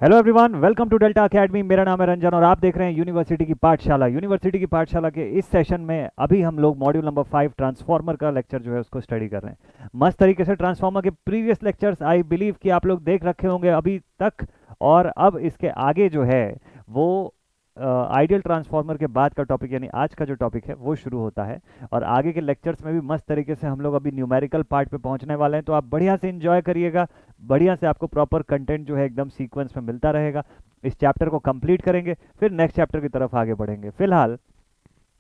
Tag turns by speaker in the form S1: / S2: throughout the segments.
S1: Hello everyone, welcome to Delta Academy. मेरा नाम है रंजन और आप देख रहे हैं यूनिवर्सिटी की पाठशाला। यूनिवर्सिटी की पाठशाला के इस सेशन में अभी हम लोग मॉड्यूल नंबर 5 ट्रांसफार्मर का लेक्चर जो है उसको स्टडी कर रहे हैं। मस्त तरीके से ट्रांसफार्मर के प्रीवियस लेक्चर्स आई बिलीव कि आप लोग देख रखे होंगे अभी तक। और अब इसके आगे जो है वो आइडियल ट्रांसफार्मर के बाद का टॉपिक यानी आज का जो टॉपिक है वो शुरू होता है। और आगे के लेक्चर्स में भी मस्त तरीके से हम लोग अभी न्यूमेरिकल पार्ट पे पहुंचने वाले हैं, तो आप बढ़िया से एंजॉय करिएगा। बढ़िया से आपको प्रॉपर कंटेंट जो है एकदम सीक्वेंस में मिलता रहेगा। इस चैप्टर को कंप्लीट करेंगे, फिर नेक्स्ट चैप्टर की तरफ आगे बढ़ेंगे। फिलहाल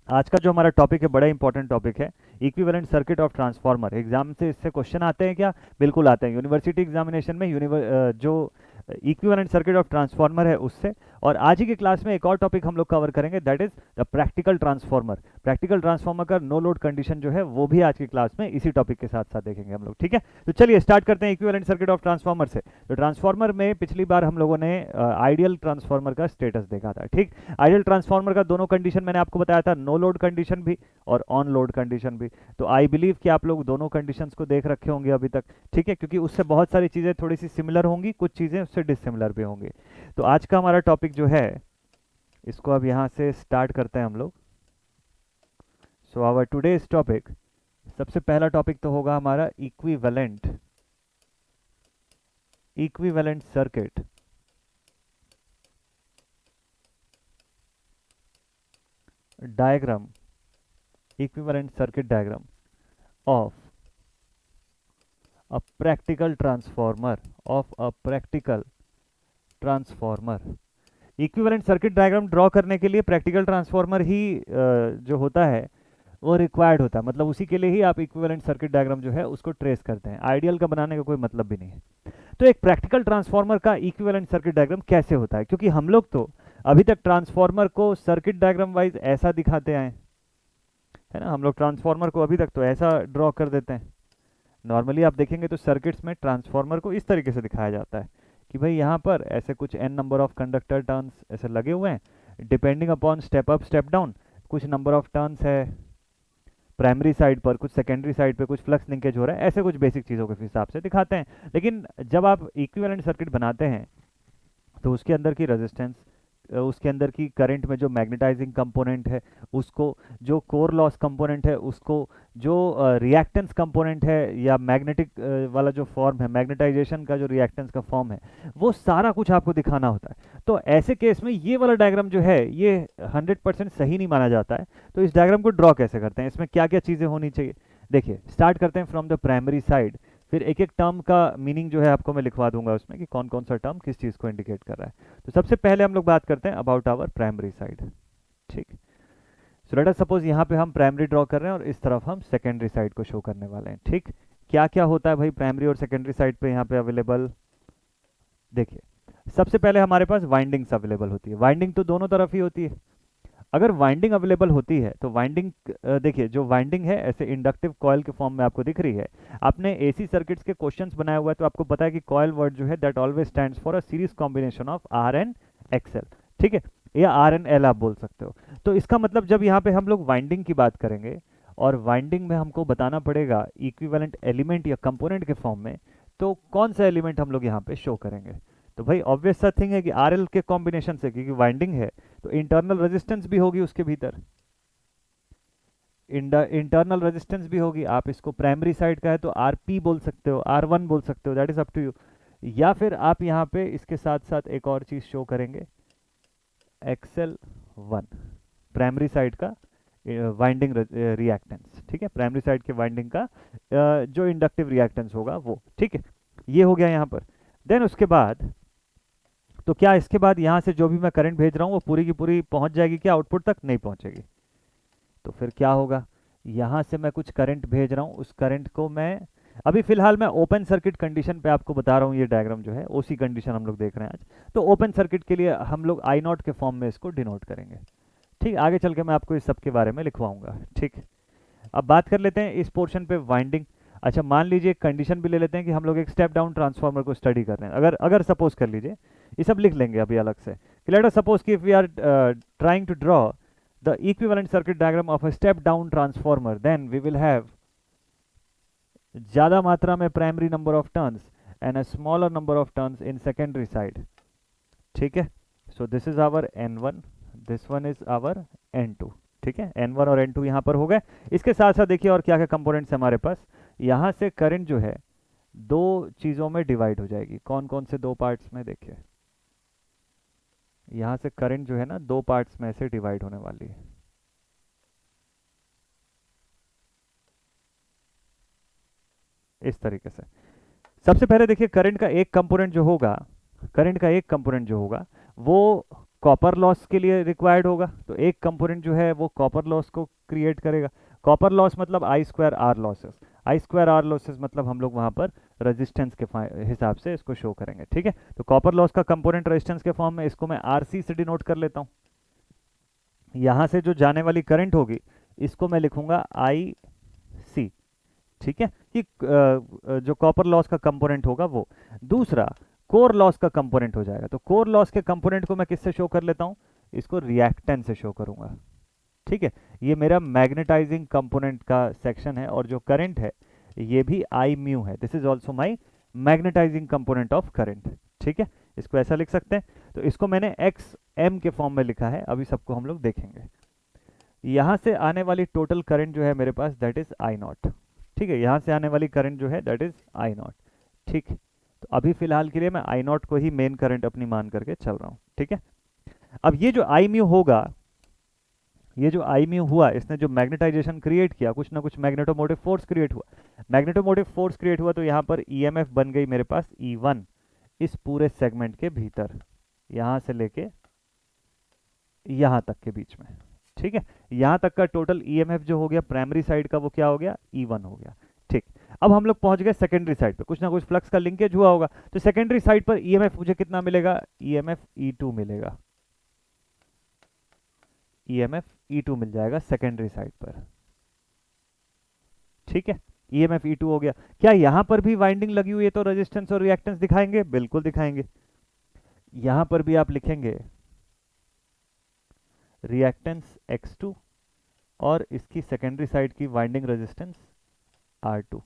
S1: आज का जो हमारा टॉपिक है बड़ा इंपॉर्टेंट टॉपिक है, equivalent circuit of transformer. Exam से इससे क्वेश्चन आते हैं क्या? बिल्कुल आते हैं। यूनिवर्सिटी एग्जामिनेशन में जो इक्विवेलेंट सर्किट ऑफ ट्रांसफार्मर है उससे। और आज ही की क्लास में एक और टॉपिक हम लोग कवर करेंगे, that is the practical transformer. Practical transformer का नो लोड कंडीशन जो है वो भी आज की क्लास में इसी टॉपिक के साथ साथ देखेंगे हम लोग। ठीक है, तो चलिए स्टार्ट करते हैं इक्विवेलेंट सर्किट ऑफ ट्रांसफार्मर से। तो ट्रांसफार्मर में पिछली बार हम लोगों ने आइडियल ट्रांसफार्मर का स्टेटस देखा था। ठीक, आइडियल ट्रांसफार्मर का दोनों कंडीशन मैंने आपको बताया था, नो लोड कंडीशन भी और ऑन लोड कंडीशन भी। तो आई बिलीव कि आप लोग दोनों कंडीशंस को देख रखे होंगे अभी तक। ठीक है, क्योंकि उससे बहुत सारी चीज़ें थोड़ी सी सिमिलर होंगी, कुछ चीज़ें उससे डिसिमिलर भी होंगी। तो आज का हमारा टॉपिक जो है इसको अब यहाँ से स्टार्ट करते हैं हम लोग। सो आवर टुडेज टॉपिक, सबसे पहला टॉपिक तो होगा हमारा equivalent equivalent circuit diagram, equivalent circuit diagram of a practical transformer equivalent circuit diagram draw करने के लिए प्रैक्टिकल ट्रांसफार्मर ही जो होता है वो रिक्वायर्ड होता है। मतलब उसी के लिए ही आप इक्विवेलेंट सर्किट डायग्राम जो है उसको ट्रेस करते हैं। आइडियल का बनाने का कोई मतलब भी नहीं है। तो एक प्रैक्टिकल ट्रांसफार्मर का इक्विवेलेंट सर्किट डायग्राम कैसे होता है, क्योंकि हम लोग तो अभी तक ट्रांसफार्मर को सर्किट डायग्राम वाइज ऐसा दिखाते आए, है ना। हम लोग ट्रांसफार्मर को अभी तक तो ऐसा ड्रॉ कर देते हैं। नॉर्मली आप देखेंगे तो सर्किट्स में ट्रांसफार्मर को इस तरीके से दिखाया जाता है कि भाई यहाँ पर ऐसे कुछ n number of conductor turns ऐसे लगे हुए हैं, depending upon step up step down कुछ नंबर ऑफ टर्न्स है प्राइमरी साइड पर, कुछ सेकेंडरी साइड पे कुछ फ्लक्स लिंकेज हो रहा है, ऐसे कुछ बेसिक चीज़ों के हिसाब से दिखाते हैं। लेकिन जब आप इक्विवेलेंट सर्किट बनाते हैं तो उसके अंदर की रेजिस्टेंस, उसके अंदर की करंट में जो मैग्नेटाइजिंग कंपोनेंट है उसको, जो कोर लॉस कंपोनेंट है उसको, जो रिएक्टेंस कंपोनेंट है या मैग्नेटिक वाला जो फॉर्म है, मैग्नेटाइजेशन का जो रिएक्टेंस का फॉर्म है, वो सारा कुछ आपको दिखाना होता है। तो ऐसे केस में ये वाला डायग्राम जो है ये 100% सही नहीं माना जाता है। तो इस डायग्राम को ड्रॉ कैसे करते हैं, इसमें क्या क्या चीज़ें होनी चाहिए? देखिए, स्टार्ट करते हैं फ्रॉम द प्राइमरी साइड। फिर एक एक टर्म का मीनिंग जो है आपको मैं लिखवा दूंगा उसमें कि कौन कौन सा टर्म किस चीज़ को इंडिकेट कर रहा है। तो सबसे पहले हम लोग बात करते हैं अबाउट आवर प्राइमरी साइड। ठीक, सो लेट अस सपोज यहाँ पे हम प्राइमरी ड्रॉ कर रहे हैं और इस तरफ हम सेकेंडरी साइड को शो करने वाले हैं। ठीक, क्या क्या होता है भाई प्राइमरी और सेकेंडरी साइड पे यहाँ पे अवेलेबल? देखिए, सबसे पहले हमारे पास वाइंडिंग्स अवेलेबल होती है। वाइंडिंग तो दोनों तरफ ही होती है। अगर वाइंडिंग अवेलेबल होती है तो वाइंडिंग, देखिए जो वाइंडिंग है ऐसे इंडक्टिव कॉयल के फॉर्म में आपको दिख रही है। आपने एसी सर्किट्स के क्वेश्चंस बनाया हुआ है तो आपको पता है कि कॉयल वर्ड जो है that always stands for a series combination of R and XL. ठीक है, या आर एंड एल आप बोल सकते हो। तो इसका मतलब जब यहाँ पे हम लोग वाइंडिंग की बात करेंगे और वाइंडिंग में हमको बताना पड़ेगा इक्विवेलेंट एलिमेंट या कंपोनेंट के फॉर्म में, तो कौन सा एलिमेंट हम लोग यहाँ पे शो करेंगे? तो भाई ऑब्वियस सा थिंग है कि आर एल के कॉम्बिनेशन से, क्योंकि वाइंडिंग है तो इंटरनल रेजिस्टेंस भी होगी उसके भीतर, इंटरनल रेजिस्टेंस भी होगी। आप इसको प्राइमरी साइड का है तो आर पी बोल सकते हो, आर वन बोल सकते हो, that is up to you. या फिर आप यहाँ पे इसके साथ साथ एक और चीज शो करेंगे, एक्सएल वन, प्राइमरी साइड का वाइंडिंग रिएक्टेंस। ठीक है, प्राइमरी साइड के वाइंडिंग का जो इंडक्टिव रिएक्टेंस होगा वो। ठीक है, ये हो गया यहाँ पर। देन उसके बाद तो क्या इसके बाद यहाँ से जो भी मैं करंट भेज रहा हूँ वो पूरी की पूरी पहुँच जाएगी क्या आउटपुट तक? नहीं पहुँचेगी। तो फिर क्या होगा, यहाँ से मैं कुछ करंट भेज रहा हूँ, उस करंट को मैं अभी फिलहाल मैं ओपन सर्किट कंडीशन पे आपको बता रहा हूँ। ये डायग्राम जो है ओसी कंडीशन हम लोग देख रहे हैं आज। तो ओपन सर्किट के लिए हम लोग आई नॉट के फॉर्म में इसको डिनोट करेंगे। ठीक, आगे चल के मैं आपको इस सब के बारे में लिखवाऊंगा। ठीक, अब बात कर लेते हैं इस पोर्शन पे वाइंडिंग। अच्छा, मान लीजिए एक कंडीशन भी ले लेते हैं कि हम लोग एक स्टेप डाउन ट्रांसफार्मर को स्टडी कर रहे हैं। अगर अगर सपोज कर लीजिए, ये सब लिख लेंगे अभी अलग से कि लेट अस सपोज कि if we are trying to draw the equivalent circuit diagram of a step down transformer, then we will have ज़्यादा मात्रा में primary number of turns and a smaller number of turns in secondary side. ठीक है। So this is our N1, this one is our N2। ठीक है, N1 और N2 यहाँ पर हो गए। इसके साथ साथ देखिए और क्या क्या कंपोनेंट्स है हमारे पास। यहाँ से करंट जो है दो चीज़ों में डिवाइड हो जाएगी। कौन कौन से दो पार्ट्स में, देखिए यहाँ से करंट जो है ना दो पार्ट्स में से डिवाइड होने वाली है। इस तरीके से सबसे पहले देखिए करंट का एक कंपोनेंट जो होगा, करंट का एक कंपोनेंट जो होगा वो कॉपर लॉस के लिए रिक्वायर्ड होगा। तो एक कंपोनेंट जो है वो कॉपर लॉस को क्रिएट करेगा। कॉपर लॉस मतलब आई स्क्वायर आर लॉसेस। आई स्क्वायर आर लॉसेस मतलब हम लोग वहां पर रेजिस्टेंस के हिसाब से इसको शो करेंगे। ठीक है, तो कॉपर लॉस का कंपोनेंट रेजिस्टेंस के फॉर्म में, इसको मैं आरसी से डिनोट कर लेता हूँ। यहां से जो जाने वाली करंट होगी इसको मैं लिखूंगा आई सी। ठीक है, कि जो कॉपर लॉस का कंपोनेंट होगा वो। दूसरा कोर लॉस का कंपोनेंट हो जाएगा। तो कोर लॉस के कंपोनेंट को मैं किससे शो कर लेता हूं, इसको रिएक्टेंस से शो करूंगा। ठीक है, ये मेरा मैग्नेटाइजिंग कंपोनेंट का सेक्शन है और जो करंट है ये भी आई म्यू है। This is also my magnetising component of current. ठीक है, इसको ऐसा लिख सकते हैं। तो इसको मैंने एक्स एम के फॉर्म में लिखा है, अभी सबको हम लोग देखेंगे। यहां से आने वाली टोटल करंट जो है मेरे पास दैट इज आई नॉट। ठीक है, यहां से आने वाली करंट जो है दैट इज आई नॉट। ठीक, तो अभी फिलहाल के लिए मैं आई नॉट को ही मेन करंट अपनी मान करके चल रहा हूं। ठीक है, अब ये जो आई म्यू होगा, ये जो आई म्यू हुआ, इसने जो मैग्नेटाइजेशन क्रिएट किया, कुछ ना कुछ मैग्नेटोमोटिव फोर्स क्रिएट हुआ। मैग्नेटोमोटिव फोर्स क्रिएट हुआ तो यहाँ पर ईएमएफ बन गई मेरे पास E1 इस पूरे सेगमेंट के भीतर, यहां से लेके यहां तक के बीच में। ठीक है, यहां तक का टोटल ईएमएफ जो हो गया प्राइमरी साइड का वो क्या हो गया, E1 हो गया। ठीक, अब हम लोग पहुंच गए सेकेंडरी साइड पे, कुछ ना कुछ फ्लक्स का लिंकेज हुआ होगा। तो सेकेंडरी साइड पर ईएमएफ मुझे कितना मिलेगा, ईएमएफ E2 मिलेगा। ईएमएफ E2 मिल जाएगा सेकेंडरी साइड पर। ठीक है, ईएमएफ E2 हो गया। क्या यहां पर भी वाइंडिंग लगी हुई है तो रेजिस्टेंस और रिएक्टेंस दिखाएंगे, बिल्कुल दिखाएंगे। यहां पर भी आप लिखेंगे रिएक्टेंस X2 और इसकी सेकेंडरी साइड की वाइंडिंग रेजिस्टेंस R2।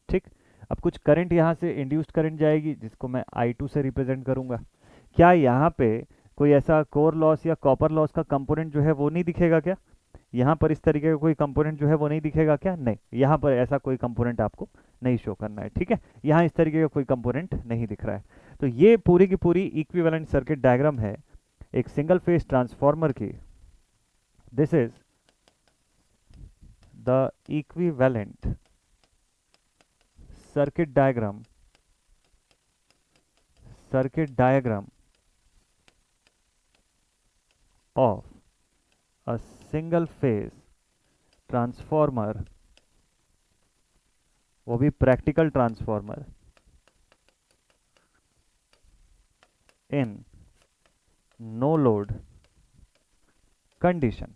S1: ठीक, अब कुछ करंट यहां से इंड्यूस्ड करंट जाएगी जिसको मैं I2 से रिप्रेजेंट करूंगा। क्या यहां पे कोई ऐसा कोर लॉस या कॉपर लॉस का कंपोनेंट जो है वो नहीं दिखेगा क्या, यहाँ पर इस तरीके का कोई कंपोनेंट जो है वो नहीं दिखेगा क्या, नहीं, यहाँ पर ऐसा कोई कंपोनेंट आपको नहीं शो करना है। ठीक है, यहाँ इस तरीके का कोई कंपोनेंट नहीं दिख रहा है। तो ये पूरी की पूरी इक्विवेलेंट सर्किट डायग्राम है एक सिंगल फेज ट्रांसफार्मर की। This is the equivalent circuit diagram of a single phase transformer, वो भी practical transformer, in no load condition.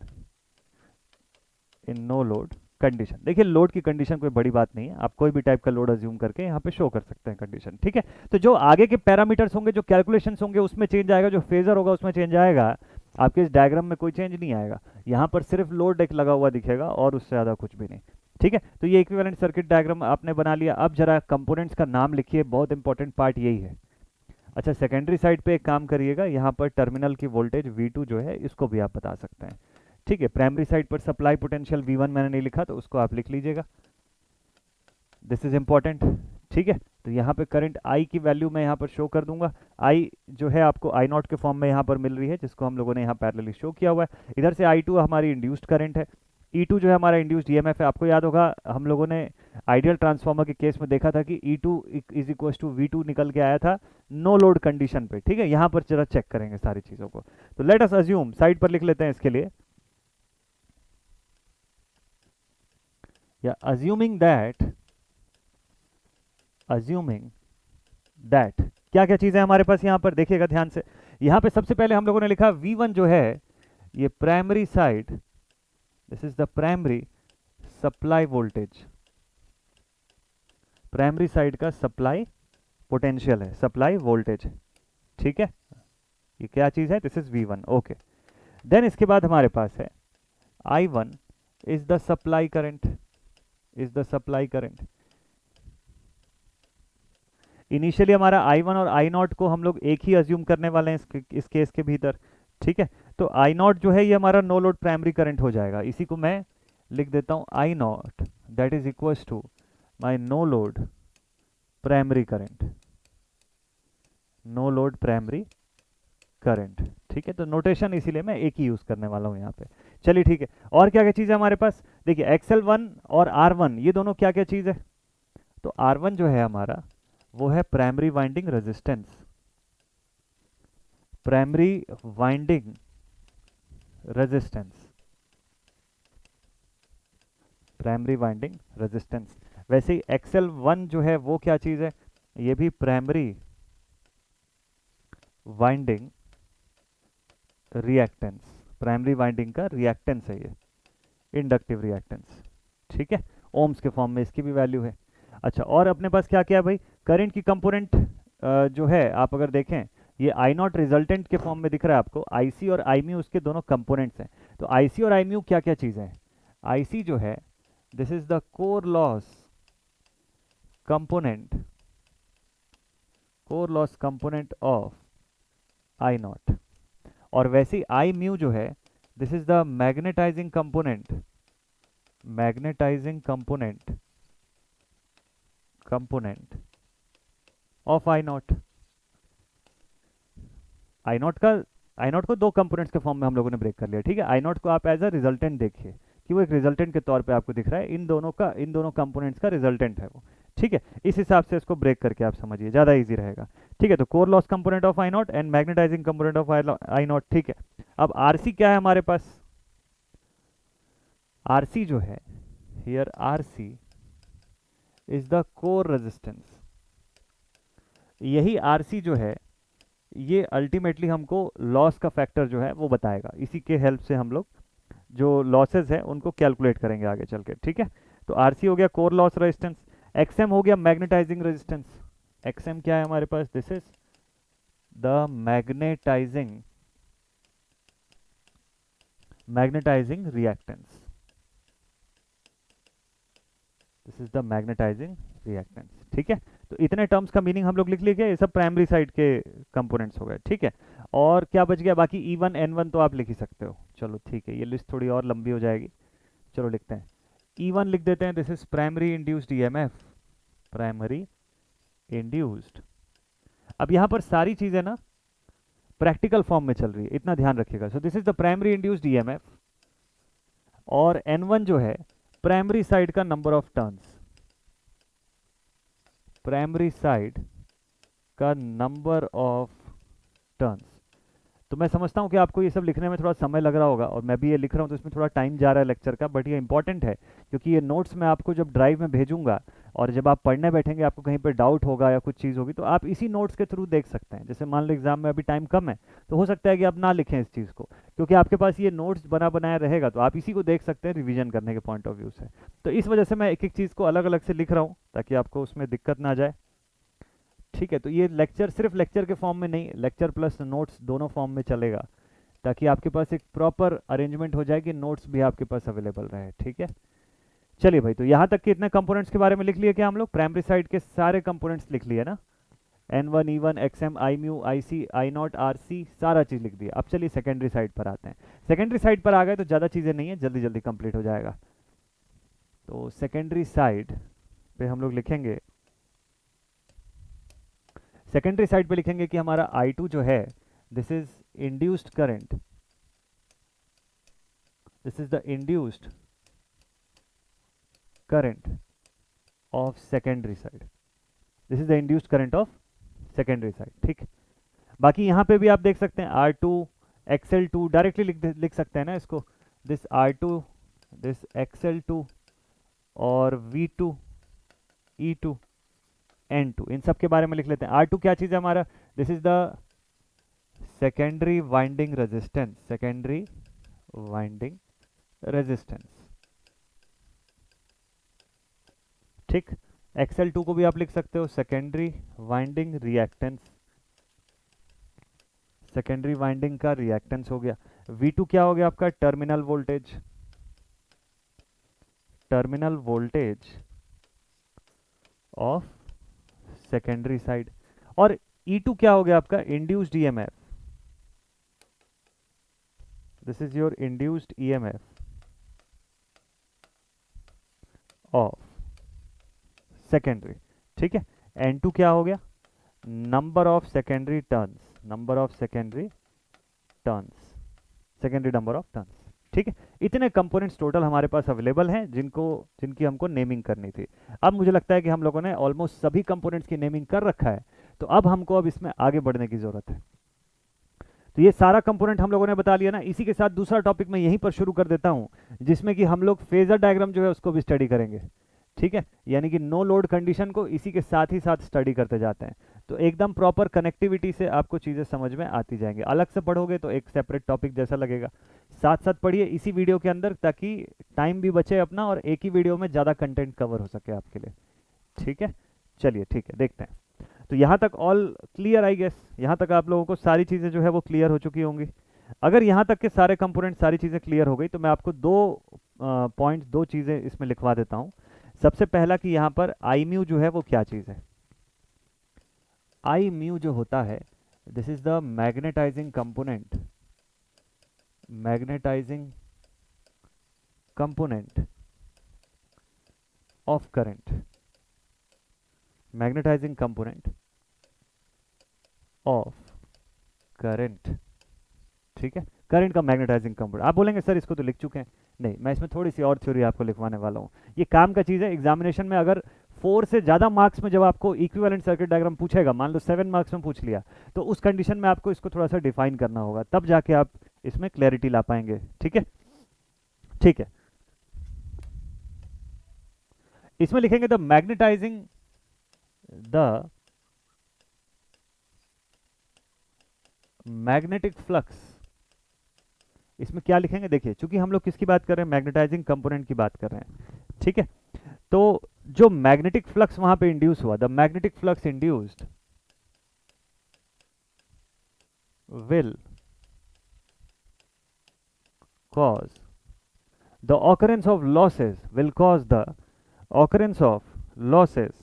S1: In no load condition, देखिए लोड की कंडीशन कोई बड़ी बात नहीं है, आप कोई भी टाइप का लोड अज्यूम करके यहाँ पे शो कर सकते हैं कंडीशन। ठीक है, तो जो आगे के पैरामीटर्स होंगे, जो कैलकुलेशंस होंगे उसमें चेंज आएगा, जो फेजर होगा उसमें चेंज आएगा। आपके इस डायग्राम में कोई चेंज नहीं आएगा, यहाँ पर सिर्फ लोड एक लगा हुआ दिखेगा और उससे ज़्यादा कुछ भी नहीं। ठीक है, तो ये इक्विवेलेंट सर्किट डायग्राम आपने बना लिया। अब जरा कंपोनेंट्स का नाम लिखिए, बहुत इंपॉर्टेंट पार्ट यही है। अच्छा, सेकेंडरी साइड पे एक काम करिएगा, यहाँ पर टर्मिनल की वोल्टेज V2 जो है इसको भी आप बता सकते हैं। ठीक है, प्राइमरी साइड पर सप्लाई पोटेंशियल V1 मैंने नहीं लिखा तो उसको आप लिख लीजिएगा, दिस इज इंपॉर्टेंट। ठीक है, तो यहाँ पे करंट I की वैल्यू मैं यहाँ पर शो कर दूंगा। I जो है आपको I नॉट के फॉर्म में यहाँ पर मिल रही है, जिसको हम लोगों ने यहाँ पैरेलली शो किया हुआ है। इधर से I2 हमारी इंड्यूस्ड करंट है, E2 जो है हमारा इंड्यूस्ड EMF है। आपको याद होगा हम लोगों ने आइडियल ट्रांसफार्मर के केस में देखा था कि E2 is equal to V2 निकल के आया था नो लोड कंडीशन पे। ठीक है, यहाँ पर जरा चेक करेंगे सारी चीज़ों को। तो लेट अस अज्यूम, साइड पर लिख लेते हैं इसके लिए, या अज्यूमिंग दैट क्या क्या चीजें हमारे पास यहाँ पर देखिएगा ध्यान से। यहाँ पे सबसे पहले हम लोगों ने लिखा V1 जो है ये primary side, this is the primary supply voltage, primary side का सप्लाई पोटेंशियल है, सप्लाई वोल्टेज। ठीक है, ये क्या चीज है, this is V1। Okay, then इसके बाद हमारे पास है I1 is the supply current, initially हमारा I1 और I0 को हम लोग एक ही अज्यूम करने वाले हैं इस केस के भीतर, ठीक है। तो I0 जो है ये हमारा नो लोड प्राइमरी करंट हो जाएगा, इसी को मैं लिख देता हूँ I0 that is equals to my no load primary current, no load primary current, ठीक है। तो नोटेशन इसीलिए मैं एक ही यूज करने वाला हूँ यहाँ पे। चलिए ठीक है, और क्या क्या चीज़ है हमारे पास, देखिए XL1 और R1 ये दोनों क्या क्या चीज़ है। तो R1 जो है हमारा वो है primary winding resistance, primary winding resistance, primary winding resistance. वैसे ही XL1 जो है वो क्या चीज़ है, ये भी primary winding reactance, primary winding का रिएक्टेंस है ये, इंडक्टिव रिएक्टेंस, ठीक है। ओम्स के फॉर्म में इसकी भी वैल्यू है। अच्छा, और अपने पास क्या क्या है भाई, करंट की कंपोनेंट जो है आप अगर देखें ये I0 रिजल्टेंट के फॉर्म में दिख रहा है आपको, IC और IMU उसके दोनों कंपोनेंट्स हैं। तो IC और IMU क्या क्या चीज़ें हैं, IC जो है this is the core loss component, core loss component of I0, और वैसे आई म्यू जो है this is the magnetising component, magnetising component component of I0। I0 को दो कंपोनेंट्स के फॉर्म में हम लोगों ने ब्रेक कर लिया, ठीक है। I0 को आप एज अ रिजल्टेंट देखिए कि वो एक रिजल्टेंट के तौर पे आपको दिख रहा है, इन दोनों कंपोनेंट्स का रिजल्टेंट है वो, ठीक है। इस हिसाब से इसको ब्रेक करके आप समझिए, ज़्यादा इजी रहेगा, ठीक है। तो core loss component of I0 and magnetising component of I0, ठीक है। अब RC क्या है हमारे पास, RC जो है here RC is the core resistance, यही RC जो है ये अल्टीमेटली हमको लॉस का फैक्टर जो है वो बताएगा, इसी के हेल्प से हम लोग जो लॉसेस है उनको कैलकुलेट करेंगे आगे चल के, ठीक है। तो RC हो गया कोर लॉस रेजिस्टेंस, XM हो गया मैग्नेटाइजिंग रेजिस्टेंस, XM क्या है हमारे पास, this is the magnetising reactance, this is the magnetising reactance, ठीक है। तो इतने टर्म्स का मीनिंग हम लोग लिख लिए, ये सब प्राइमरी साइड के कंपोनेंट्स हो गए, ठीक है। और क्या बच गया बाकी, E1 N1 तो आप लिख ही सकते हो, चलो ठीक है, ये लिस्ट थोड़ी और लंबी हो जाएगी, चलो लिखते हैं E1 लिख देते हैं, this is primary induced EMF, primary induced. अब यहाँ पर सारी चीजें ना प्रैक्टिकल फॉर्म में चल रही है, इतना ध्यान रखिएगा। सो this is the primary induced EMF, और N1 जो है प्राइमरी साइड का number of turns, primary side का नंबर ऑफ टर्न्स। तो मैं समझता हूँ कि आपको ये सब लिखने में थोड़ा समय लग रहा होगा, और मैं भी ये लिख रहा हूँ तो इसमें थोड़ा टाइम जा रहा है लेक्चर का, बट ये इंपॉर्टेंट है क्योंकि ये नोट्स मैं आपको जब ड्राइव में भेजूंगा और जब आप पढ़ने बैठेंगे आपको कहीं पर डाउट होगा या कुछ चीज़ होगी तो आप इसी नोट्स के थ्रू देख सकते हैं। जैसे मान लो एग्जाम में अभी टाइम कम है तो हो सकता है कि आप ना लिखें इस चीज़ को, क्योंकि आपके पास ये नोट्स बना बनाया रहेगा तो आप इसी को देख सकते हैं रिविजन करने के पॉइंट ऑफ व्यू से। तो इस वजह से मैं एक एक चीज़ को अलग अलग से लिख रहा हूँ ताकि आपको उसमें दिक्कत ना जाए, ठीक है। तो ये लेक्चर सिर्फ लेक्चर के फॉर्म में नहीं, लेक्चर प्लस नोट्स दोनों फॉर्म में चलेगा ताकि आपके पास एक प्रॉपर अरेंजमेंट हो जाए कि नोट्स भी आपके पास अवेलेबल रहे, ठीक है। चलिए भाई, तो यहाँ तक के इतने कंपोनेंट्स के बारे में लिख लिए क्या हम लोग, प्राइमरी साइड के सारे कंपोनेंट्स लिख लिए ना, N1 E1 XM IMU IC I0 RC सारा चीज़ लिख दिया। अब चलिए सेकेंडरी साइड पर आते हैं। सेकेंडरी साइड पर आ गए तो ज़्यादा चीज़ें नहीं है, जल्दी जल्दी कंप्लीट हो जाएगा। तो सेकेंडरी साइड पे हम लोग लिखेंगे, सेकेंडरी साइड पे लिखेंगे कि हमारा I2 जो है this is induced current, this is the induced current of secondary side, this is the induced current of secondary side, ठीक। बाकी यहाँ पे भी आप देख सकते हैं R2 XL2 डायरेक्टली लिख सकते हैं ना इसको, दिस R2 दिस XL2 और V2 E2 N2, इन सब के बारे में लिख लेते हैं। R2 क्या चीज़ है हमारा, this is the secondary winding resistance, secondary winding resistance, ठीक। XL2 को भी आप लिख सकते हो secondary winding reactance, secondary winding का रिएक्टेंस हो गया। V2 क्या हो गया आपका, terminal voltage, terminal voltage of secondary side. और E2 क्या हो गया आपका? Induced EMF. This is your induced EMF of secondary. ठीक है। N2 क्या हो गया? Number of secondary turns, number of secondary turns, secondary number of turns. ठीक है। इतने कंपोनेंट्स टोटल हमारे पास अवेलेबल हैं जिनकी हमको नेमिंग करनी थी। अब मुझे लगता है कि हम लोगों ने ऑलमोस्ट सभी कंपोनेंट्स की नेमिंग कर रखा है, तो अब इसमें आगे बढ़ने की जरूरत है। तो ये सारा कंपोनेंट हम लोगों ने बता लिया ना। इसी के साथ दूसरा टॉपिक मैं यहीं पर शुरू कर देता हूं, जिसमें कि हम लोग फेजर डायग्राम जो है उसको भी स्टडी करेंगे। ठीक है। यानी कि नो लोड कंडीशन को इसी के साथ ही साथ स्टडी करते जाते हैं, तो एकदम प्रॉपर कनेक्टिविटी से आपको चीज़ें समझ में आती जाएंगी। अलग से पढ़ोगे तो एक सेपरेट टॉपिक जैसा लगेगा, साथ साथ पढ़िए इसी वीडियो के अंदर, ताकि टाइम भी बचे अपना और एक ही वीडियो में ज़्यादा कंटेंट कवर हो सके आपके लिए। ठीक है। चलिए ठीक है, देखते हैं। तो यहाँ तक ऑल क्लियर आई गेस? यहाँ तक आप लोगों को सारी चीज़ें जो है वो क्लियर हो चुकी होंगी। अगर यहाँ तक के सारे कंपोनेंट सारी चीज़ें क्लियर हो गई, तो मैं आपको दो चीज़ें इसमें लिखवा देता हूँ। सबसे पहला कि यहाँ पर आई म्यू जो है वो क्या चीज़ है। आई म्यू जो होता है, this is the magnetising component, magnetising component of current, magnetising component of current. ठीक है। करंट का मैग्नेटाइजिंग कंपोनेंट। आप बोलेंगे सर इसको तो लिख चुके हैं। नहीं, मैं इसमें थोड़ी सी और थ्योरी आपको लिखवाने वाला हूँ। ये काम का चीज़ है। एग्जामिनेशन में अगर 4 से ज़्यादा मार्क्स में जब आपको इक्विवेलेंट सर्किट डायग्राम पूछेगा, मान लो 7 मार्क्स में पूछ लिया, तो उस कंडीशन में आपको इसको थोड़ा सा डिफाइन करना होगा, तब जाके आप इसमें क्लैरिटी ला पाएंगे। ठीक है। ठीक है। इसमें लिखेंगे the magnetising, the magnetic flux. इसमें क्या लिखेंगे? देखिए, चूंकि हम लोग किसकी बात कर रहे हैं? मैग्नेटाइजिंग कंपोनेंट की बात कर रहे हैं। ठीक है। तो जो मैग्नेटिक फ्लक्स वहां पे इंड्यूस हुआ, the magnetic flux induced will cause the occurrence of losses, will cause the occurrence of losses,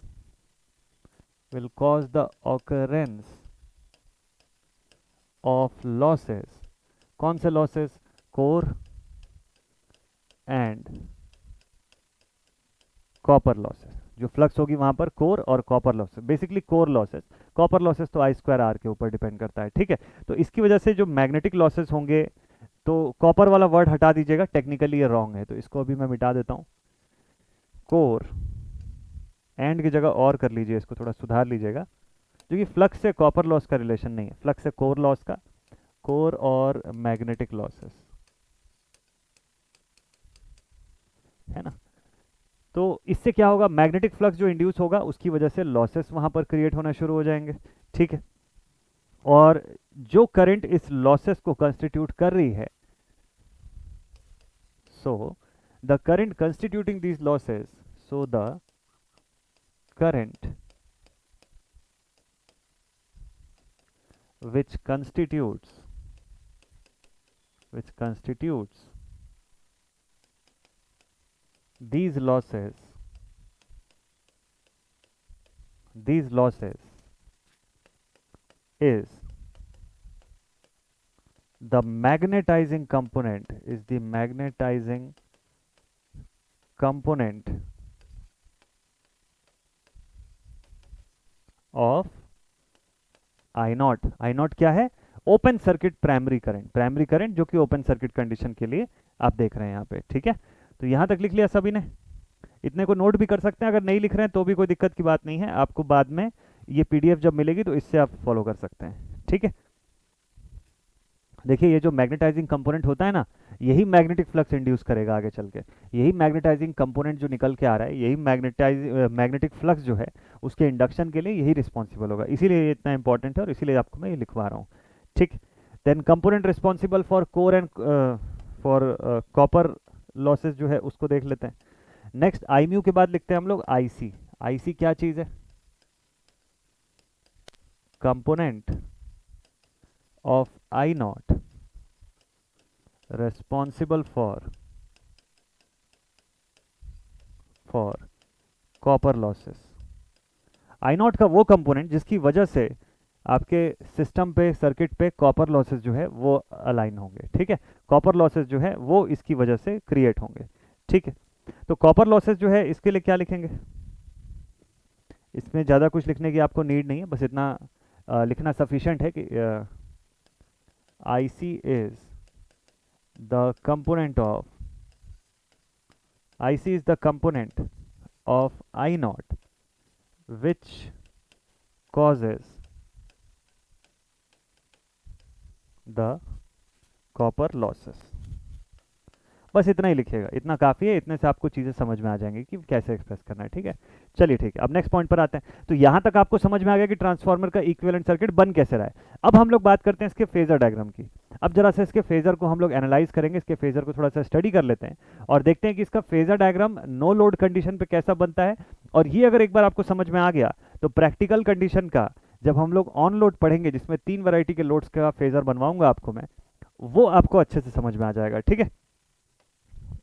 S1: will cause the occurrence of losses। कौन से losses? Core and copper losses. जो फ्लक्स होगी वहां पर core और copper losses, basically core losses. Copper losses तो आई square are के ऊपर डिपेंड करता है। ठीक है। तो इसकी वजह से जो मैग्नेटिक लॉसेस होंगे, तो कॉपर वाला वर्ड हटा दीजिएगा, टेक्निकली ये रॉन्ग है, तो इसको अभी मैं मिटा देता हूँ। कोर एंड की जगह और कर लीजिए, इसको थोड़ा सुधार लीजिएगा, क्योंकि फ्लक्स से कॉपर लॉस का रिलेशन नहीं है, फ्लक्स से कोर लॉस का, कोर और मैग्नेटिक लॉसेस, है ना। तो इससे क्या होगा? मैग्नेटिक फ्लक्स जो इंड्यूस होगा उसकी वजह से लॉसेस वहां पर क्रिएट होना शुरू हो जाएंगे। ठीक है। और जो करंट इस लॉसेस को कंस्टिट्यूट कर रही है, so the current constituting these losses, so the current which constitutes these losses is the magnetizing component, is the magnetizing component of I not. I not क्या है? Open circuit primary current, primary current जो कि open circuit condition के लिए आप देख रहे हैं यहाँ पे। ठीक है। तो यहाँ तक लिख लिया सभी ने? इतने को नोट भी कर सकते हैं, अगर नहीं लिख रहे हैं तो भी कोई दिक्कत की बात नहीं है, आपको बाद में ये पीडीएफ जब मिलेगी तो इससे आप फॉलो कर सकते हैं। ठीक है। देखिए, ये जो मैग्नेटाइजिंग कंपोनेंट होता है ना, यही मैग्नेटिक फ्लक्स इंड्यूस करेगा आगे चल के। यही मैग्नेटाइजिंग कंपोनेंट जो निकल के आ रहा है, यही मैग्नेटिक फ्लक्स जो है उसके इंडक्शन के लिए यही रिस्पॉन्सिबल होगा। इसीलिए ये इतना इंपॉर्टेंट है और इसीलिए आपको मैं ये लिखवा रहा हूँ। ठीक। Then component responsible for core and for copper losses जो है उसको देख लेते हैं। नेक्स्ट आई म्यू के बाद लिखते हैं हम लोग आई सी। आई सी क्या चीज़ है? Component of I naught responsible for copper losses। I not का वो कंपोनेंट जिसकी वजह से आपके सिस्टम पे, सर्किट पे कॉपर लॉसेस जो है वो अलाइन होंगे, ठीक है। कॉपर लॉसेस जो है वो इसकी वजह से क्रिएट होंगे, ठीक है। तो कॉपर लॉसेस जो है इसके लिए क्या लिखेंगे, इसमें ज़्यादा कुछ लिखने की आपको नीड नहीं है, बस इतना लिखना सफिशिएंट है कि I C is the component of IC is the component of I naught which causes the copper losses। बस इतना ही लिखिएगा, इतना काफ़ी है, इतने से आपको चीज़ें समझ में आ जाएंगी कि कैसे एक्सप्रेस करना है, ठीक है। चलिए ठीक है, अब नेक्स्ट पॉइंट पर आते हैं। तो यहाँ तक आपको समझ में आ गया कि ट्रांसफार्मर का इक्विवेलेंट सर्किट बन कैसे रहा है। अब हम लोग बात करते हैं इसके फेजर डायग्राम की। अब जरा सा इसके फेजर को हम लोग एनालाइज करेंगे, इसके फेजर को थोड़ा सा स्टडी कर लेते हैं और देखते हैं कि इसका phasor diagram no load condition पे कैसा बनता है। और ये अगर एक बार आपको समझ में आ गया तो प्रैक्टिकल कंडीशन का जब हम लोग ऑन लोड पढ़ेंगे, जिसमें 3 वैरायटी के लोड्स का फेजर बनवाऊंगा आपको मैं, वो आपको अच्छे से समझ में आ जाएगा, ठीक है।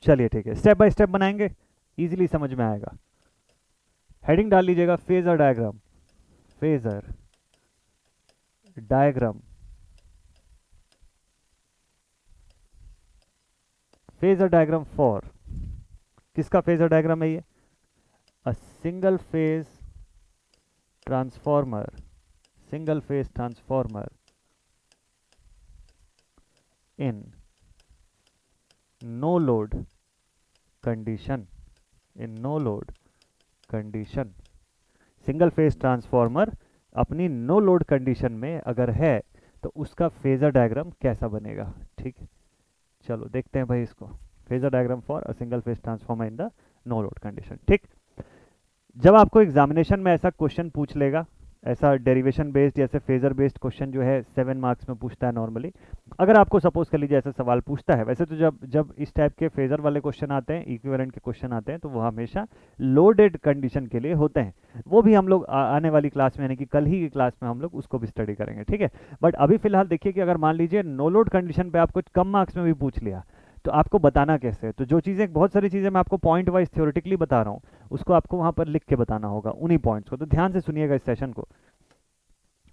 S1: चलिए ठीक है, स्टेप बाय स्टेप बनाएंगे, इजीली समझ में आएगा। हेडिंग डाल लीजिएगा phasor diagram, phasor diagram, phasor diagram for, किसका फेजर डायग्राम है ये, a single phase transformer, single phase transformer in no load condition, in no load condition. Single phase transformer अपनी नो लोड कंडीशन में अगर है तो उसका फेजर डायग्राम कैसा बनेगा, ठीक है। चलो देखते हैं भाई इसको, phasor diagram for a single phase transformer in the no load condition, ठीक। जब आपको एग्जामिनेशन में ऐसा क्वेश्चन पूछ लेगा, ऐसा डेरिवेशन बेस्ड या ऐसे फेजर बेस्ड क्वेश्चन जो है 7 मार्क्स में पूछता है नॉर्मली, अगर आपको सपोज कर लीजिए ऐसा सवाल पूछता है, वैसे तो जब जब इस टाइप के फेजर वाले क्वेश्चन आते हैं, इक्विवेलेंट के क्वेश्चन आते हैं, तो वो हमेशा लोडेड कंडीशन के लिए होते हैं। वो भी हम लोग आने वाली क्लास में, यानी कि कल ही की क्लास में हम लोग उसको भी स्टडी करेंगे, ठीक है। बट अभी फिलहाल देखिए कि अगर मान लीजिए नो लोड कंडीशन पे आपको कम मार्क्स में भी पूछ लिया तो आपको बताना कैसे है। तो जो चीज़ें, बहुत सारी चीज़ें मैं आपको पॉइंट वाइज थ्योरेटिकली बता रहा हूँ, उसको आपको वहाँ पर लिख के बताना होगा, उन्हीं पॉइंट्स को। तो ध्यान से सुनिएगा इस सेशन को।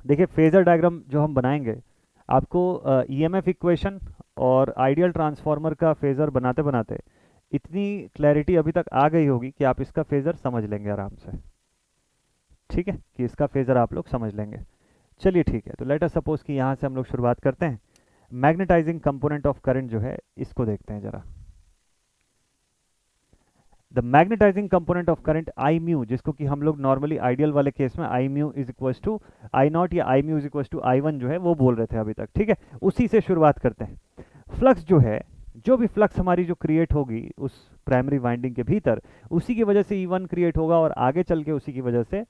S1: देखिए फेजर डायग्राम जो हम बनाएंगे, आपको ईएमएफ इक्वेशन और आइडियल ट्रांसफार्मर का फेजर बनाते बनाते इतनी क्लैरिटी अभी तक आ गई होगी कि आप इसका फेजर समझ लेंगे आराम से, ठीक है, कि इसका फेजर आप लोग समझ लेंगे। चलिए ठीक है, तो लेट अस सपोज कि यहाँ से हम लोग शुरुआत करते हैं। मैग्नेटाइजिंग कंपोनेंट ऑफ करंट जो है इसको देखते हैं जरा। The magnetising component of current I mu, जिसको कि हम लोग नॉर्मली आइडियल वाले केस में I mu is equal to I naught या I mu is equal to I one जो है वो बोल रहे थे अभी तक, ठीक है। उसी से शुरुआत करते हैं। फ्लक्स जो है, जो भी फ्लक्स हमारी जो क्रिएट होगी उस प्राइमरी वाइंडिंग के भीतर, उसी की वजह से E1 क्रिएट होगा और आगे चल के उसी की वजह से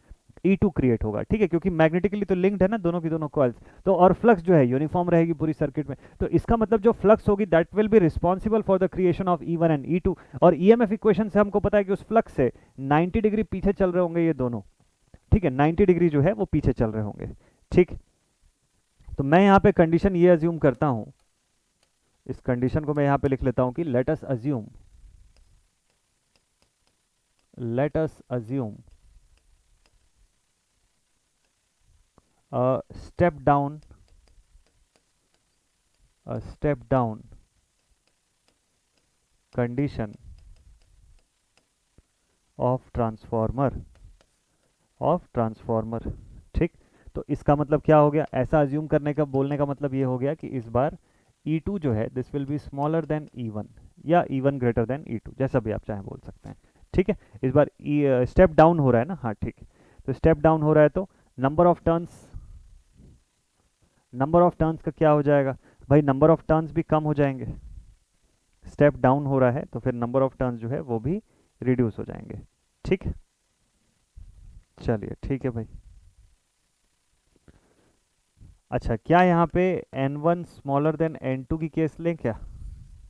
S1: E2 क्रिएट होगा, ठीक है, क्योंकि मैग्नेटिकली तो लिंक्ड है ना दोनों की दोनों कॉइल्स। तो और फ्लक्स जो है यूनिफॉर्म रहेगी पूरी सर्किट में, तो इसका मतलब जो फ्लक्स होगी that will be responsible for the creation of E1 and E2। और ईएमएफ इक्वेशन से हमको पता है कि उस फ्लक्स से 90 डिग्री पीछे चल रहे होंगे ये दोनों, ठीक है, 90 डिग्री जो है वो पीछे चल रहे होंगे, ठीक। तो मैं यहाँ पे कंडीशन ये अज्यूम करता हूँ, इस कंडीशन को मैं यहाँ पे लिख लेता हूँ कि let us assume a step down condition of transformer, ठीक। तो इसका मतलब क्या हो गया, ऐसा अज्यूम करने का, बोलने का मतलब ये हो गया कि इस बार E2 जो है this will be smaller than E1 या E1 ग्रेटर देन E2, जैसा भी आप चाहें बोल सकते हैं, ठीक है। इस बार स्टेप डाउन हो रहा है ना, हाँ ठीक है। तो स्टेप डाउन हो रहा है तो नंबर ऑफ टर्न्स का क्या हो जाएगा भाई, नंबर ऑफ टर्न्स भी कम हो जाएंगे। स्टेप डाउन हो रहा है तो फिर नंबर ऑफ टर्न्स जो है वो भी रिड्यूस हो जाएंगे, ठीक। चलिए ठीक है भाई। अच्छा, क्या यहाँ पे N1 स्मॉलर देन N2 की केस लें क्या,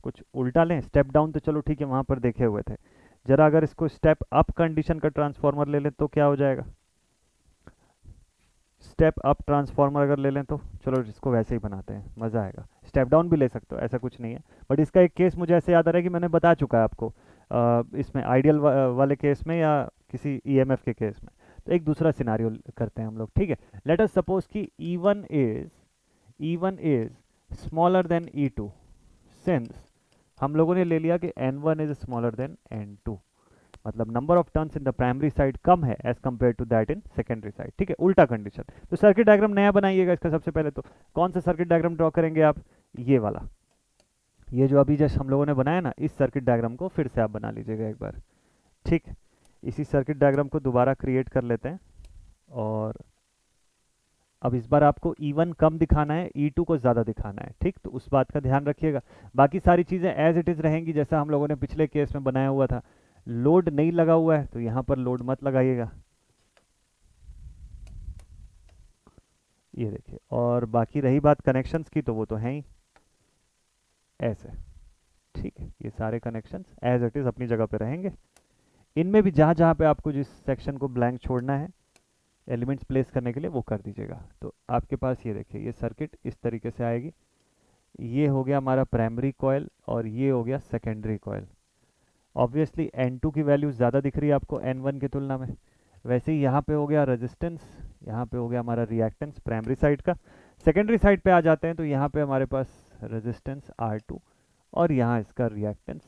S1: कुछ उल्टा लें। स्टेप डाउन तो चलो ठीक है वहाँ पर देखे हुए थे, जरा अगर इसको स्टेप अप कंडीशन का ट्रांसफॉर्मर ले लें तो क्या हो जाएगा। स्टेप अप ट्रांसफॉर्मर अगर ले लें तो चलो इसको वैसे ही बनाते हैं, मज़ा आएगा। स्टेप डाउन भी ले सकते हो, ऐसा कुछ नहीं है, बट इसका एक केस मुझे ऐसे याद आ रहा है कि मैंने बता चुका है आपको इसमें आइडियल वाले केस में या किसी ईएमएफ के केस में। तो एक दूसरा सिनारियो करते हैं हम लोग, ठीक है। लेट अस सपोज कि E1 is smaller than E2, since हम लोगों ने ले लिया कि N1 is smaller than N2, मतलब number of turns in the primary side कम है as compare to that in secondary side, ठीक है, उल्टा कंडीशन। तो सर्किट डायग्राम नया बनाइएगा इसका। सबसे पहले तो कौन सा सर्किट डायग्राम ड्रॉ करेंगे आप? ये वाला, ये जो अभी जस्ट हम लोगों ने बनाया ना, इस सर्किट डायग्राम को फिर से आप बना लीजिएगा एक बार, ठीक। इसी सर्किट डायग्राम को दोबारा क्रिएट कर लेते हैं, और अब इस बार आपको E1 कम दिखाना है, E2 को ज़्यादा दिखाना है, ठीक। तो उस बात का ध्यान रखिएगा। बाकी सारी चीज़ें एज इट इज़ रहेंगी जैसा हम लोगों ने पिछले केस में बनाया हुआ था। लोड नहीं लगा हुआ है तो यहाँ पर लोड मत लगाइएगा, ये देखिए। और बाकी रही बात कनेक्शंस की, तो वो तो हैं ही ऐसे, ठीक है। ये सारे कनेक्शंस एज इट इज़ अपनी जगह पे रहेंगे। इनमें भी जहाँ जहाँ पे आपको जिस सेक्शन को ब्लैंक छोड़ना है एलिमेंट्स प्लेस करने के लिए, वो कर दीजिएगा। तो आपके पास ये देखिए, ये सर्किट इस तरीके से आएगी। ये हो गया हमारा प्राइमरी कॉयल और ये हो गया सेकेंडरी कॉयल। ऑब्वियसली N2 की वैल्यू ज़्यादा दिख रही है आपको N1 की तुलना में। वैसे ही यहाँ पे हो गया रेजिस्टेंस, यहाँ पे हो गया हमारा रिएक्टेंस प्राइमरी साइड का। सेकेंडरी साइड पे आ जाते हैं तो यहाँ पे हमारे पास रेजिस्टेंस R2 और यहाँ इसका रिएक्टेंस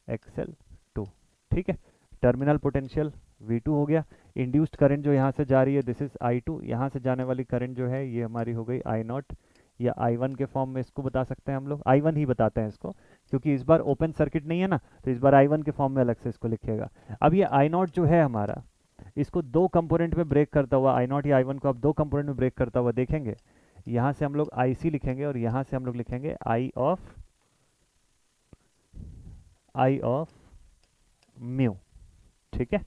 S1: XL2, ठीक है। टर्मिनल पोटेंशियल V2 हो गया। इंड्यूस्ड करंट जो यहाँ से जा रही है दिस इज I2, यहाँ से जाने वाली करंट जो है ये हमारी हो गई I0, या I1 के फॉर्म में इसको बता सकते हैं हम लोग, I1 ही बताते हैं इसको क्योंकि इस बार ओपन सर्किट नहीं है ना, तो इस बार I1 के फॉर्म में अलग से इसको लिखिएगा। अब ये I0 जो है हमारा, इसको दो कंपोनेंट में ब्रेक करता हुआ, I0 या I1 को आप दो कंपोनेंट में ब्रेक करता हुआ देखेंगे। यहाँ से हम लोग IC लिखेंगे और यहाँ से हम लोग लिखेंगे I ऑफ म्यू, ठीक है,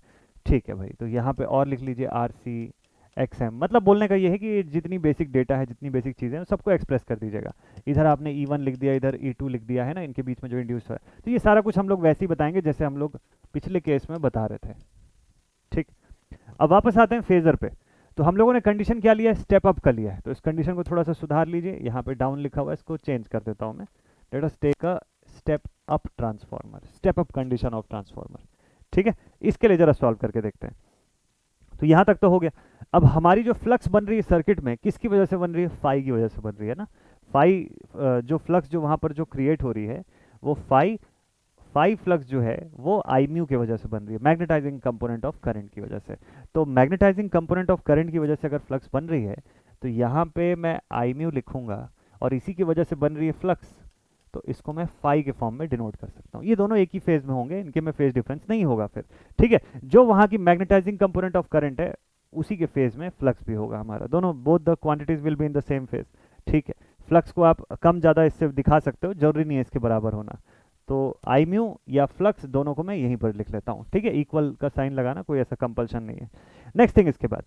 S1: ठीक है भाई। तो यहाँ पे और लिख लीजिए RC XM, मतलब बोलने का ये है कि जितनी बेसिक डेटा है, जितनी बेसिक चीज़ें हैं, सबको एक्सप्रेस कर दीजिएगा। इधर आपने E1 लिख दिया, इधर E2 लिख दिया है ना, इनके बीच में जो इंड्यूस है। तो ये सारा कुछ हम लोग वैसे ही बताएंगे जैसे हम लोग पिछले केस में बता रहे थे, ठीक। अब वापस आते हैं फेजर पे। तो हम लोगों ने कंडीशन क्या लिया है? स्टेप अप का लिया है। तो इस कंडीशन को थोड़ा सा सुधार लीजिए, यहाँ पे डाउन लिखा हुआ है, इसको चेंज कर देता हूँ मैं। Let us take a step up transformer, step up condition of transformer, ठीक है। इसके लिए जरा सॉल्व करके देखते हैं। तो यहाँ तक तो हो गया। अब हमारी जो फ्लक्स बन रही है सर्किट में, किसकी वजह से बन रही है? फाई की वजह से बन रही है ना। फाई जो फ्लक्स जो वहाँ पर जो क्रिएट हो रही है, वो फाई फ्लक्स जो है वो आई म्यू की वजह से बन रही है, मैग्नेटाइजिंग कंपोनेंट ऑफ करंट की वजह से। तो मैग्नेटाइजिंग कंपोनेंट ऑफ करंट की वजह से अगर फ्लक्स बन रही है तो यहाँ पे मैं आई म्यू लिखूंगा, और इसी की वजह से बन रही है फ्लक्स, तो इसको मैं फाई के फॉर्म में डिनोट कर सकता हूँ। ये दोनों एक ही फेज में होंगे, इनके में फेज डिफरेंस नहीं होगा फिर, ठीक है। जो वहाँ की मैग्नेटाइजिंग कंपोनेंट ऑफ करंट है उसी के फेज में फ्लक्स भी होगा हमारा, दोनों both the quantities will be in the same phase, ठीक है। फ्लक्स को आप कम ज़्यादा इससे दिखा सकते हो, जरूरी नहीं है इसके बराबर होना। तो आई म्यू या फ्लक्स दोनों को मैं यहीं पर लिख लेता हूँ, ठीक है। इक्वल का साइन लगाना कोई ऐसा कंपल्शन नहीं है। नेक्स्ट थिंग, इसके बाद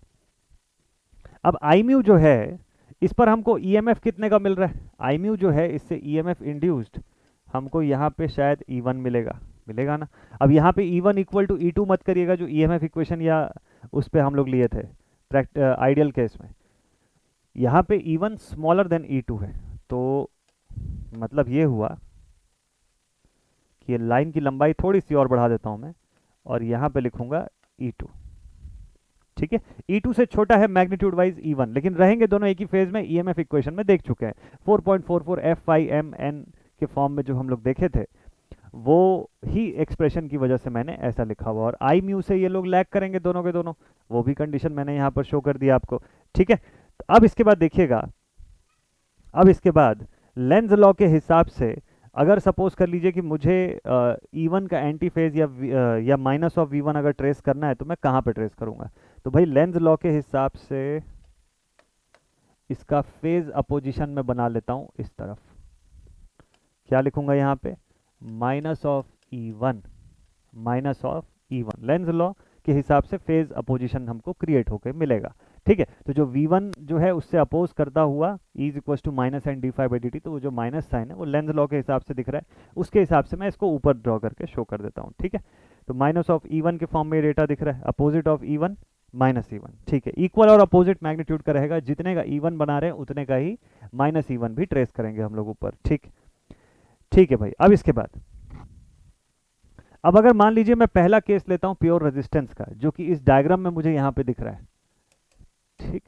S1: अब आई म्यू जो है, इस पर हमको ईएमएफ कितने का मिल रहा है? आई म्यू जो है, इससे ईएमएफ इंड्यूस्ड हमको यहाँ पे शायद E1 मिलेगा ना। अब यहाँ पे E1 इक्वल टू E2 मत करिएगा, जो ईएमएफ इक्वेशन या उस पे हम लोग लिए थे आइडियल केस में। यहाँ पे E1 स्मॉलर देन E2 है, तो मतलब ये हुआ कि लाइन की लंबाई थोड़ी सी और बढ़ा देता हूँ मैं, और यहाँ पे लिखूंगा E2, ठीक है। E2 से छोटा है मैग्नीट्यूड वाइज E1, लेकिन रहेंगे दोनों एक ही फेज में। ईएमएफ इक्वेशन में देख चुके हैं, 4.44 F5MN के फॉर्म में जो हम लोग देखे थे, वो ही एक्सप्रेशन की वजह से मैंने ऐसा लिखा हुआ। और आई म्यू से ये लोग लैग करेंगे दोनों के दोनों, वो भी कंडीशन मैंने यहाँ पर शो कर दिया आपको, ठीक है। तो अब इसके बाद देखिएगा, अब इसके बाद लेंज लॉ के हिसाब से अगर सपोज कर लीजिए कि मुझे E1 का एंटी फेज या माइनस ऑफ V1 अगर ट्रेस करना है, तो मैं कहाँ पे ट्रेस करूँगा? तो भाई लेंज लॉ के हिसाब से इसका फेज अपोजिशन में बना लेता हूँ इस तरफ। क्या लिखूंगा यहाँ पे? Minus of E1, minus of E1। Lenz law के हिसाब से फेज अपोजिशन हमको क्रिएट होकर मिलेगा, ठीक है। तो जो V1 जो है उससे अपोज करता हुआ E is equal to minus N d∅dt, तो वो जो माइनस साइन है वो लेंज लॉ के हिसाब से दिख रहा है, उसके हिसाब से मैं इसको ऊपर ड्रॉ करके शो कर देता हूँ, ठीक है। तो माइनस ऑफ E1 के फॉर्म में डेटा दिख रहा है, opposite of E1 minus E1, ठीक है। इक्वल और अपोजिट मैग्नीट्यूड का रहेगा, जितने का E1 बना रहे हैं उतने का ही माइनस E1 भी ट्रेस करेंगे हम लोग ऊपर, ठीक, ठीक है भाई। अब इसके बाद अब अगर मान लीजिए मैं पहला केस लेता हूं प्योर रेजिस्टेंस का, जो कि इस डायग्राम में मुझे यहाँ पे दिख रहा है, ठीक,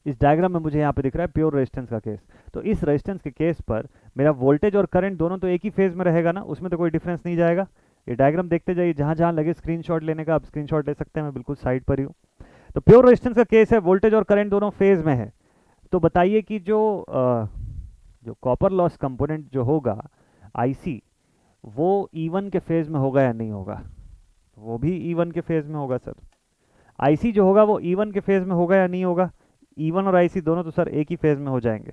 S1: इस डायग्राम में मुझे यहाँ पे दिख रहा है प्योर रेजिस्टेंस का केस। तो इस रेजिस्टेंस के केस पर मेरा वोल्टेज और करंट दोनों तो एक ही फेज में रहेगा ना, उसमें तो कोई डिफरेंस नहीं जाएगा। ये डायग्राम देखते जाइए, जहाँ जहाँ लगे स्क्रीनशॉट लेने का आप स्क्रीनशॉट ले सकते हैं, मैं बिल्कुल साइड पर ही हूँ। तो प्योर रेजिस्टेंस का केस है, वोल्टेज और करंट दोनों फेज में है। तो बताइए कि जो कॉपर लॉस कंपोनेंट जो होगा आईसी, वो E1 के फेज में होगा या नहीं होगा? वो भी E1 के फेज में होगा सर। आईसी जो होगा वो E1 के फेज में होगा या नहीं होगा? E1 और आईसी दोनों तो सर एक ही फेज में हो जाएंगे।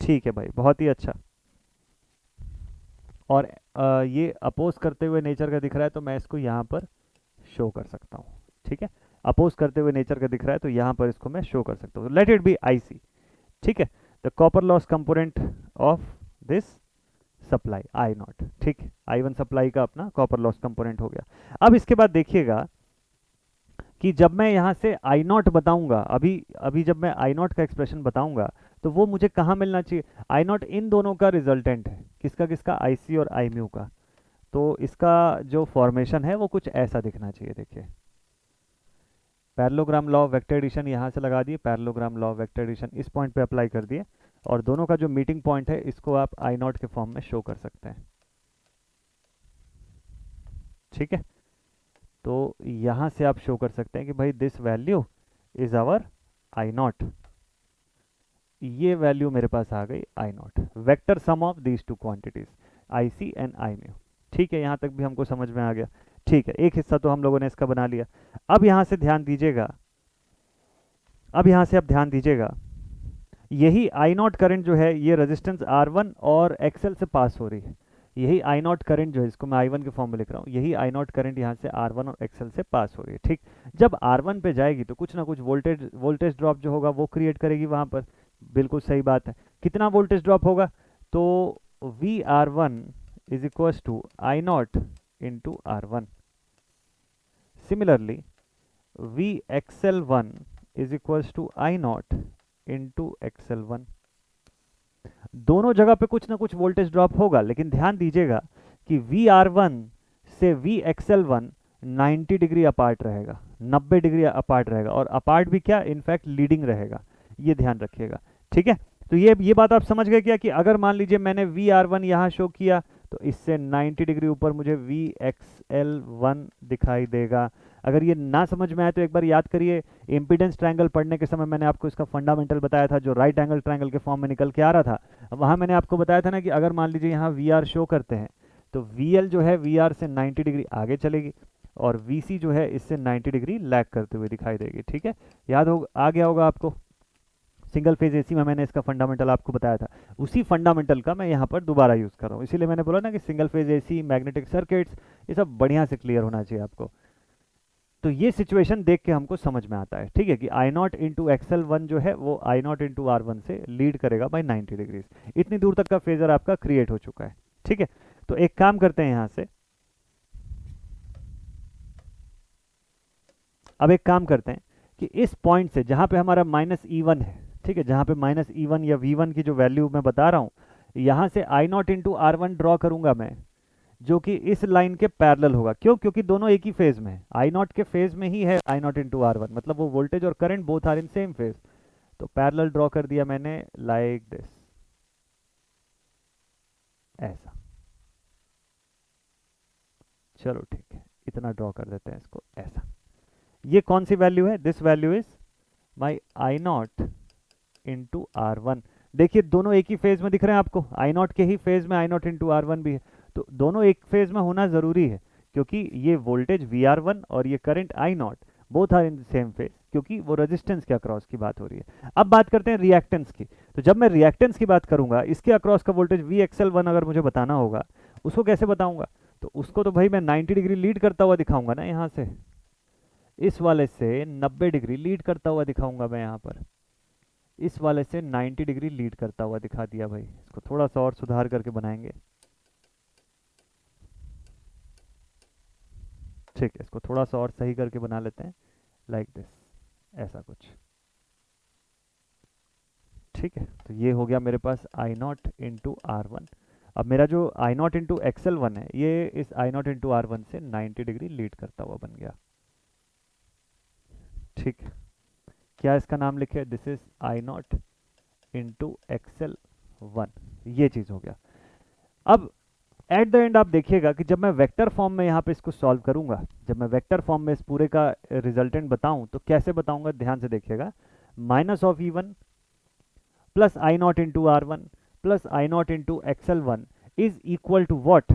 S1: ठीक है भाई, बहुत ही अच्छा। और ये अपोज करते हुए नेचर का दिख रहा है, तो मैं इसको यहाँ पर शो कर सकता हूँ। ठीक है, अपोज करते हुए नेचर का दिख रहा है, तो यहाँ पर इसको मैं शो कर सकता हूँ। Let it be IC. ठीक है, the copper loss component of this supply I not. ठीक, I1 सप्लाई का अपना कॉपर लॉस कंपोनेंट हो गया। अब इसके बाद देखिएगा कि जब मैं यहाँ से आई नॉट बताऊंगा, अभी अभी जब मैं आई नॉट का एक्सप्रेशन बताऊंगा, तो वो मुझे कहाँ मिलना चाहिए? आई नॉट इन दोनों का रिजल्टेंट है, किसका किसका? आईसी और आई म्यू का। तो इसका जो फॉर्मेशन है वो कुछ ऐसा दिखना चाहिए। देखिए, parallelogram law of vector addition यहाँ से लगा दिए, parallelogram law of vector addition इस पॉइंट पे अप्लाई कर दिए, और दोनों का जो मीटिंग पॉइंट है इसको आप आई नॉट के फॉर्म में शो कर सकते हैं। ठीक है, तो यहाँ से आप शो कर सकते हैं कि भाई this value is our I naught, ये वैल्यू मेरे पास आ गई I naught, vector sum of these two quantities I C and I mu. ठीक है, यहाँ तक भी हमको समझ में आ गया। ठीक है, एक हिस्सा तो हम लोगों ने इसका बना लिया। अब यहाँ से ध्यान दीजिएगा, अब यहाँ से आप ध्यान दीजिएगा, यही आई नॉट करंट जो है ये रेजिस्टेंस R1 और एक्सएल से पास हो रही है। यही आई नॉट करंट जो है, इसको मैं I1 के फॉर्म में लिख रहा हूँ, यही आई नॉट करंट यहाँ से R1 और एक्सएल से पास हो रही है। ठीक, जब R1 पे जाएगी तो कुछ ना कुछ वोल्टेज ड्रॉप जो होगा वो क्रिएट करेगी वहाँ पर। बिल्कुल सही बात है। कितना वोल्टेज ड्रॉप होगा? तो VR1 is equal to I naught into R1। Similarly VXL1 is equal to I naught into XL1। दोनों जगह पे कुछ ना कुछ वोल्टेज ड्रॉप होगा, लेकिन ध्यान दीजिएगा कि VR1 से VXL1 90 डिग्री अपार्ट रहेगा, 90 डिग्री अपार्ट रहेगा, और अपार्ट भी क्या, इनफैक्ट लीडिंग रहेगा। ये ध्यान रखिएगा। ठीक है, तो ये बात आप समझ गए क्या, कि अगर मान लीजिए मैंने VR1 यहाँ शो किया, तो इससे 90 डिग्री ऊपर मुझे VXL1 दिखाई देगा। अगर ये ना समझ में आए तो एक बार याद करिए, इम्पीडेंस ट्रायंगल पढ़ने के समय मैंने आपको इसका फंडामेंटल बताया था, जो राइट एंगल ट्रायंगल के फॉर्म में निकल के आ रहा था। वहाँ मैंने आपको बताया था ना कि अगर मान लीजिए यहाँ VR शो करते हैं, तो VL जो है VR से 90 डिग्री आगे चलेगी, और VC जो है इससे 90 डिग्री लैग करते हुए दिखाई देगी। ठीक है, याद हो आ गया होगा आपको। सिंगल फेज एसी में मैंने इसका फंडामेंटल आपको बताया था, उसी फंडामेंटल का मैं यहाँ पर दोबारा यूज़ कर रहा हूँ। इसीलिए मैंने बोला ना कि single phase AC, magnetic circuits, ये सब बढ़िया से क्लियर होना चाहिए आपको। तो ये सिचुएशन देख के हमको समझ में आता है, ठीक है, कि आई नॉट इंटू XL1 जो है वो आई नॉट इंटू R1 से लीड करेगा बाई 90 डिग्रीज। इतनी दूर तक का फेजर आपका क्रिएट हो चुका है। ठीक है, तो एक काम करते हैं यहाँ से, अब एक काम करते हैं कि इस पॉइंट से जहाँ पे हमारा -E1 है, ठीक है, जहाँ पे -E1 या V1 की जो वैल्यू मैं बता रहा हूँ, यहाँ से आई नॉट इंटू R1 ड्रॉ करूंगा मैं, जो कि इस लाइन के पैरेलल होगा। क्यों? क्योंकि दोनों एक ही फेज में है, आई नॉट के फेज में ही है आई नॉट इंटू R1, मतलब वो वोल्टेज और current both are in same phase. तो पैरेलल ड्रॉ कर दिया मैंने लाइक दिस, ऐसा। चलो ठीक है, इतना ड्रॉ कर देते हैं इसको ऐसा। ये कौन सी वैल्यू है? This value is my I naught into R1। देखिए दोनों एक ही फेज में दिख रहे हैं आपको, आई नॉट के ही फेज में आई नॉट इंटू R1 भी है, तो दोनों एक फेज में होना जरूरी है, क्योंकि ये वोल्टेज VR1 और ये current I naught both are in the same phase, क्योंकि वो रेजिस्टेंस के अक्रॉस की बात हो रही है। अब बात करते हैं रिएक्टेंस की। तो जब मैं रिएक्टेंस की बात करूंगा, इसके अक्रॉस का वोल्टेज VXL1 अगर मुझे बताना होगा, उसको कैसे बताऊंगा? तो उसको तो भाई मैं 90 डिग्री लीड करता हुआ दिखाऊंगा ना, यहाँ से इस वाले से 90 डिग्री लीड करता हुआ दिखाऊंगा मैं, यहाँ पर इस वाले से 90 डिग्री लीड करता हुआ दिखा दिया भाई। इसको थोड़ा सा और सुधार करके बनाएंगे। ठीक है, इसको थोड़ा सा और सही करके बना लेते हैं, लाइक दिस, ऐसा कुछ। ठीक है, तो ये हो गया मेरे पास आई नॉट इंटू R1। अब मेरा जो आई नॉट इंटू एक्सएल वन है ये इस आई नॉट इंटू आर वन से 90 डिग्री लीड करता हुआ बन गया। ठीक, क्या इसका नाम लिखे, this is I naught into XL one, ये चीज़ हो गया। अब एट द एंड आप देखिएगा कि जब मैं वेक्टर फॉर्म में यहाँ पे इसको सॉल्व करूंगा, जब मैं वेक्टर फॉर्म में इस पूरे का रिजल्टेंट बताऊं तो कैसे बताऊंगा, ध्यान से देखिएगा। Minus of E one plus I naught into R one plus I naught into XL one is equal to what.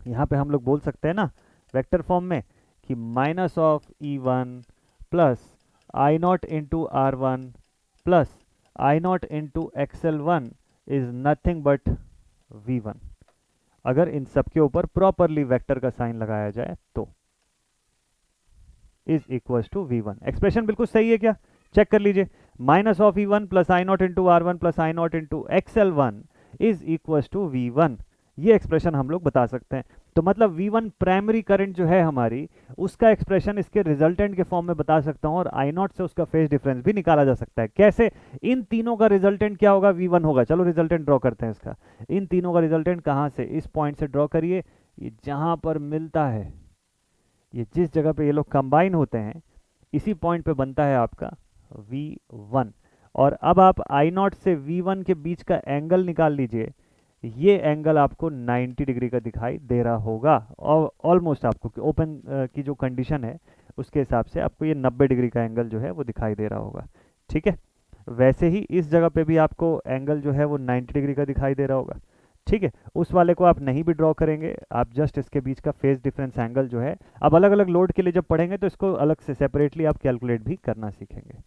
S1: यहाँ पे हम लोग बोल सकते हैं ना वेक्टर फॉर्म में कि minus of E one plus I naught into R one plus I naught into XL one is nothing but V one. अगर इन सब के ऊपर प्रॉपरली वेक्टर का साइन लगाया जाए तो is equal to V one. Expression बिल्कुल सही है क्या, चेक कर लीजिए। Minus of E one plus I naught into R one plus I naught into XL one is equal to V one, ये एक्सप्रेशन हम लोग बता सकते हैं। तो मतलब वी वन प्राइमरी करंट जो है हमारी, उसका एक्सप्रेशन इसके रिजल्टेंट के फॉर्म में बता सकता हूं और आई नॉट से उसका फेज डिफरेंस भी निकाला जा सकता है। कैसे, इन तीनों का रिजल्टेंट क्या होगा, वी वन होगा। चलो रिजल्टेंट ड्रॉ करते हैं इसका। इन तीनों का रिजल्टेंट कहाँ से, इस पॉइंट से ड्रॉ करिए, ये जहां पर मिलता है, ये जिस जगह पे ये लोग कंबाइन होते हैं इसी पॉइंट पे बनता है आपका वी वन। और अब आप आई नॉट से वी वन के बीच का एंगल निकाल लीजिए, ये एंगल आपको 90 डिग्री का दिखाई दे रहा होगा और ऑलमोस्ट आपको ओपन की जो कंडीशन है उसके हिसाब से आपको ये 90 डिग्री का एंगल जो है वो दिखाई दे रहा होगा। ठीक है, वैसे ही इस जगह पे भी आपको एंगल जो है वो 90 डिग्री का दिखाई दे रहा होगा। ठीक है, उस वाले को आप नहीं भी ड्रॉ करेंगे, आप जस्ट इसके बीच का फेज डिफरेंस एंगल जो है, अब अलग अलग लोड के लिए जब पढ़ेंगे तो इसको अलग से सेपरेटली आप कैलकुलेट भी करना सीखेंगे।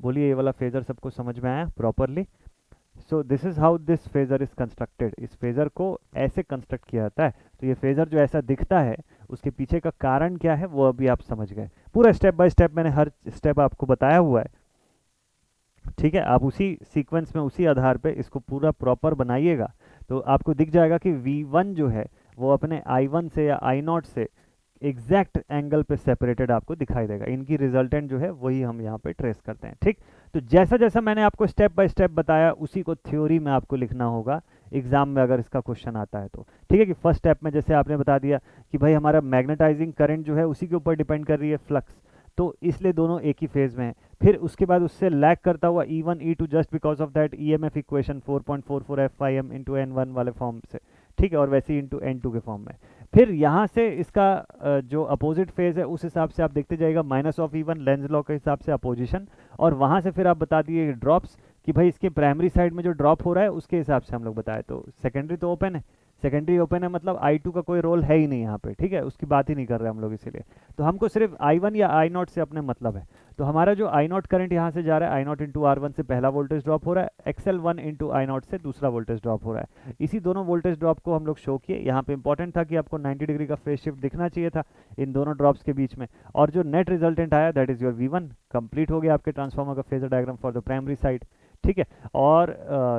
S1: बोलिए ये वाला फेजर सबको समझ में आया properly? So this is how this phasor is constructed. इस फेजर को ऐसे कंस्ट्रक्ट किया जाता है। तो ये फेजर जो ऐसा दिखता है उसके पीछे का कारण क्या है वो अभी आप समझ गए। पूरा स्टेप बाय स्टेप मैंने हर स्टेप आपको बताया हुआ है। ठीक है, आप उसी सीक्वेंस में उसी आधार पे इसको पूरा प्रॉपर बनाइएगा तो आपको दिख जाएगा कि V1 जो है वो अपने I1 से या I0 से एग्जैक्ट एंगल पे सेपरेटेड आपको दिखाई देगा। इनकी रिजल्टेंट जो है वही हम यहाँ पे ट्रेस करते हैं। ठीक, तो जैसा जैसा मैंने आपको स्टेप बाय स्टेप बताया उसी को थ्योरी में आपको लिखना होगा एग्जाम में अगर इसका क्वेश्चन आता है तो। ठीक है, कि फर्स्ट स्टेप में जैसे आपने बता दिया कि भाई हमारा मैग्नेटाइजिंग करंट जो है उसी के ऊपर डिपेंड कर रही है फ्लक्स, तो इसलिए दोनों एक ही फेज में है। फिर उसके बाद उससे लैग करता हुआ E1 E2 just because of that EMF equation 4.44 F5M into N1 वाले फॉर्म से। ठीक है, और वैसे ही इंटू N2 के फॉर्म में। फिर यहाँ से इसका जो अपोजिट फेज है उस हिसाब से आप देखते जाइएगा, minus of E1 Lenz law के हिसाब से अपोजिशन, और वहाँ से फिर आप बता दिए ड्रॉप्स कि भाई इसके प्राइमरी साइड में जो ड्रॉप हो रहा है उसके हिसाब से हम लोग बताए। तो सेकेंडरी तो ओपन है, सेकेंडरी ओपन है मतलब I2 का कोई रोल है ही नहीं यहाँ पे। ठीक है, उसकी बात ही नहीं कर रहे हम लोग, इसीलिए तो हमको सिर्फ I1 या I0 से अपने मतलब है। तो हमारा जो I0 करंट यहाँ से जा रहा है, I0 इंटू R1 से पहला वोल्टेज ड्रॉप हो रहा है, XL1 इंटू I0 से दूसरा वोल्टेज ड्रॉप हो रहा है। इसी दोनों वोल्टेज ड्रॉप को हम लोग शो किए। यहाँ पे इंपॉर्टेंट था कि आपको 90 डिग्री का फेज शिफ्ट दिखना चाहिए था इन दोनों ड्रॉप्स के बीच में, और जो नेट रिजल्टेंट आया that is your V1। Complete हो गया आपके ट्रांसफार्मर का phasor diagram for the primary side. ठीक है, और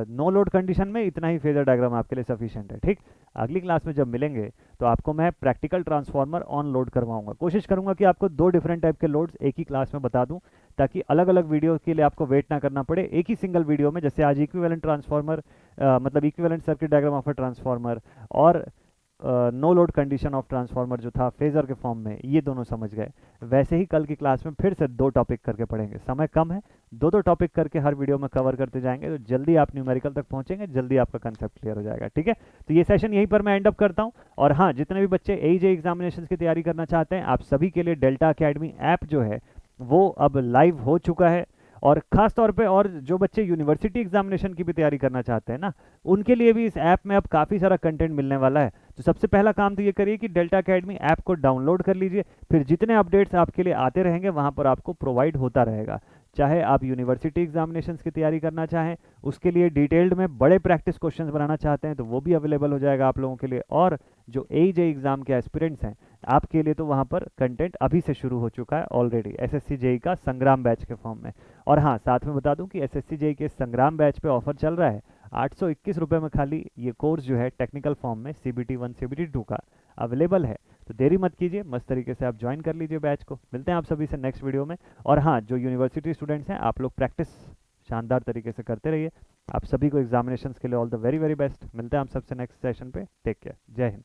S1: नो लोड कंडीशन में इतना ही फेजर डायग्राम आपके लिए सफिशिएंट है। ठीक, अगली क्लास में जब मिलेंगे तो आपको मैं प्रैक्टिकल ट्रांसफार्मर ऑन लोड करवाऊंगा। कोशिश करूंगा कि आपको 2 डिफरेंट टाइप के लोड्स एक ही क्लास में बता दूं ताकि अलग अलग वीडियो के लिए आपको वेट ना करना पड़े। एक ही सिंगल वीडियो में, जैसे आज इक्विवेलेंट ट्रांसफार्मर मतलब equivalent circuit diagram of a transformer और no load condition of transformer जो था फेजर के फॉर्म में, ये दोनों समझ गए। वैसे ही कल की क्लास में फिर से 2 टॉपिक करके पढ़ेंगे। समय कम है, 2 टॉपिक करके हर वीडियो में कवर करते जाएंगे तो जल्दी आप न्यूमेरिकल तक पहुंचेंगे, जल्दी आपका कंसेप्ट क्लियर हो जाएगा। ठीक है, तो ये सेशन यहीं पर मैं एंड अप करता हूं। और हाँ, जितने भी बच्चे AEJ एग्जामिनेशन की तैयारी करना चाहते हैं, आप सभी के लिए डेल्टा अकेडमी ऐप जो है वो अब लाइव हो चुका है। और खास तौर पे और जो बच्चे यूनिवर्सिटी एग्जामिनेशन की भी तैयारी करना चाहते हैं ना, उनके लिए भी इस ऐप में अब काफ़ी सारा कंटेंट मिलने वाला है। तो सबसे पहला काम तो ये करिए कि डेल्टा अकेडमी ऐप को डाउनलोड कर लीजिए, फिर जितने अपडेट्स आपके लिए आते रहेंगे वहाँ पर आपको प्रोवाइड होता रहेगा। चाहे आप यूनिवर्सिटी एग्जामिनेशंस की तैयारी करना चाहें, उसके लिए डिटेल्ड में बड़े प्रैक्टिस क्वेश्चंस बनाना चाहते हैं तो वो भी अवेलेबल हो जाएगा आप लोगों के लिए। और जो AEJ एग्जाम के एस्पिरेंट्स हैं आपके लिए तो वहाँ पर कंटेंट अभी से शुरू हो चुका है ऑलरेडी, SSC JEE का संग्राम बैच के फॉर्म में। और हाँ, साथ में बता दूं कि SSC JEE के संग्राम बैच पे ऑफर चल रहा है 821 रुपये में खाली ये कोर्स जो है टेक्निकल फॉर्म में CBT 1 CBT 2 का अवेलेबल है। तो देरी मत कीजिए, मस्त तरीके से आप ज्वाइन कर लीजिए बैच को। मिलते हैं आप सभी से नेक्स्ट वीडियो में। और हाँ, जो यूनिवर्सिटी स्टूडेंट्स हैं आप लोग प्रैक्टिस शानदार तरीके से करते रहिए। आप सभी को एग्जामिनेशंस के लिए all the very very best. मिलते हैं हम सबसे नेक्स्ट सेशन पे। Take care. जय हिंद।